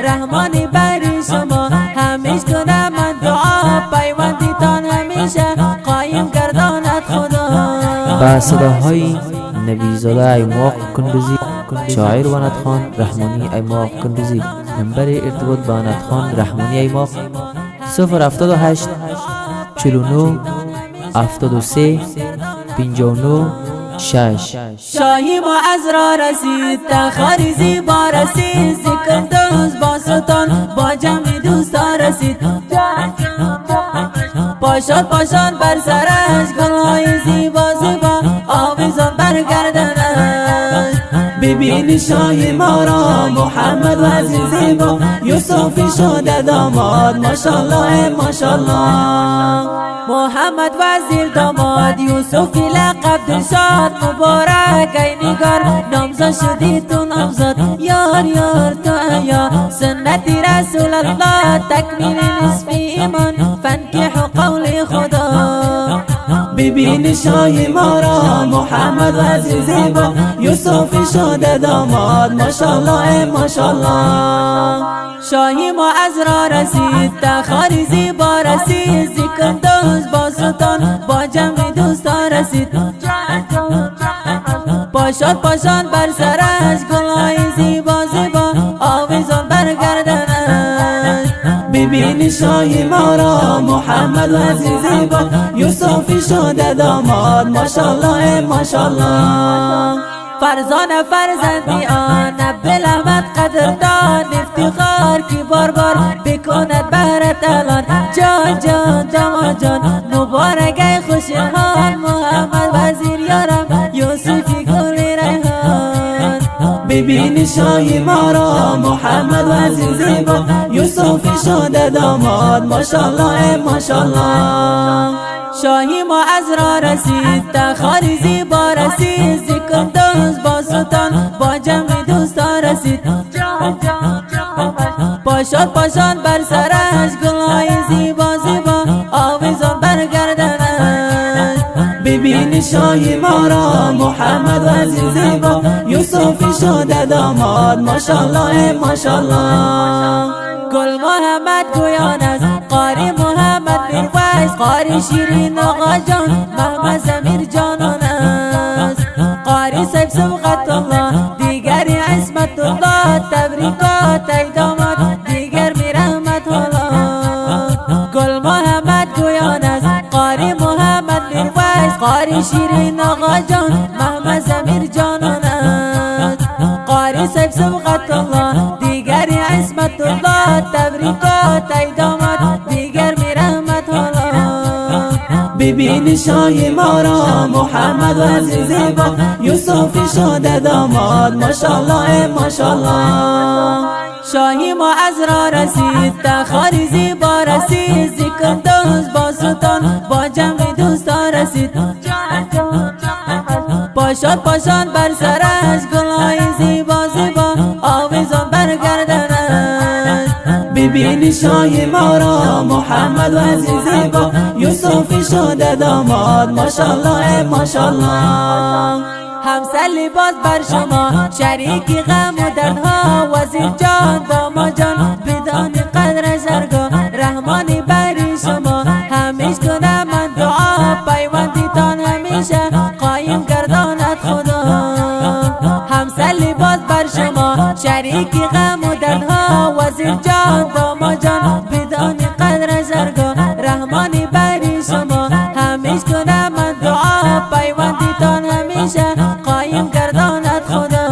رحمانی بری شما همیش کنم من دعا پیوندیتان همیشه قایم گرداند خدا. با صداهای نبیزاده ایماق کندوزی، شاعر و ندخان رحمانی ایماق کندوزی. نمبر ارتباط با ندخان رحمانی ایماق 078 49 73 59 6. شاهی ما از را رسید تخاری زیبا رسید ذکر دوست با سلطان با جمع دوستا رسید. پاشاد پاشاد بر سرش گلهای زیبا زیبا آویزان برگردنش. ببین شاهی ما را محمد وزیر زیبا یوسفی شده داماد ماشاءالله ماشاءالله. محمد وزیر داماد یوسفی لقب دلشاد مبارک ای نگار نامزد شدی تو نامزد یار یار تو یا سنتی رسول الله تکمیل نصف ایمان فانکحوا قول خدا. ببین شاهی ما را محمد وزیر زیبا یوسفی شده داماد ماشاءالله ماشاءالله. شاهی ما از را رسید تخاری زیبا رسید ذکر دوست با سلطان با جمع دوستا رسید. پاشاد پاشاد بر سرش گلهای زیبا زیبا آویزان برگردنش. ببین شاهی ما را محمد وزیر زیبا یوسفی شده داماد ماشاءالله ماشاءالله. فرزان فرزندی آن نبل احمد قدردان افتخار کی بار بار بکند برت الان جان جان جان جان مبارک ای خوش حال محمد وزیر یارم یوسفی گل ریحان. ببین شاهی ما را محمد وزیر زیبا یوسفی شده داماد ماشاءالله ماشاءالله. شاهی ما از را رسید تخاری زیبا رسید ذکر دوست با سلطان با جمع دوستا رسید. پاشاد پاشاد بر سرش گلهای زیبا زیبا آویزان برگردنش. ببین شاهی ما را محمد وزیر زیبا یوسفی شده داماد ماشاءالله ماشاءالله. گل محمد گویان است قاری محمد میرواز قاری شیرین آقا جان محمد زمیر جانان است. قاری سیف سبقت الله دیگری عصمت الله تبریکات ای داماد دیگر می رحمت الله. گل محمد گویان است قاری محمد میرواز قاری شیرین آقا جان محمد زمیر جانان است. قاری سیف سبقت الله دیگری عصمت الله تبریکات ای داماد دیگر می رحمت الله. ببین شاهی ما را محمد وزیر زیبا یوسفی شده داماد ماشاءالله ماشاءالله. شاهی ما از را رسید تخاری زیبا رسید ذکر دوست با سلطان با جمع دوستا رسید. پاشاد پاشاد بر سرش گلهای زیبا زیبا آویزان برگردنش. ببین شاهی ما را محمد وزیر زیبا یوسفی شده داماد ماشاءالله ماشاءالله. همسر لباس بر شما شریکی غم و دردها وزیر جان داماد جان بدان قدر زرگا رحمانی بری شما همیش کنم من دعا پیوندیتان همیشه قایم گرداند خدا. همسر لباس بر شما شریکی غم و دردها وزیر جان داماد جان بدان قدر زرگا رحمانی بری شما همیش کنم من دعا پیوندیتان همیشه قایم گرداند خدا.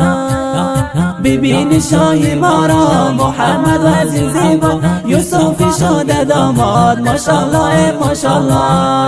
ببین شاهی ما را محمد وزیر زیبا یوسفی شده داماد ماشاءالله ماشاءالله.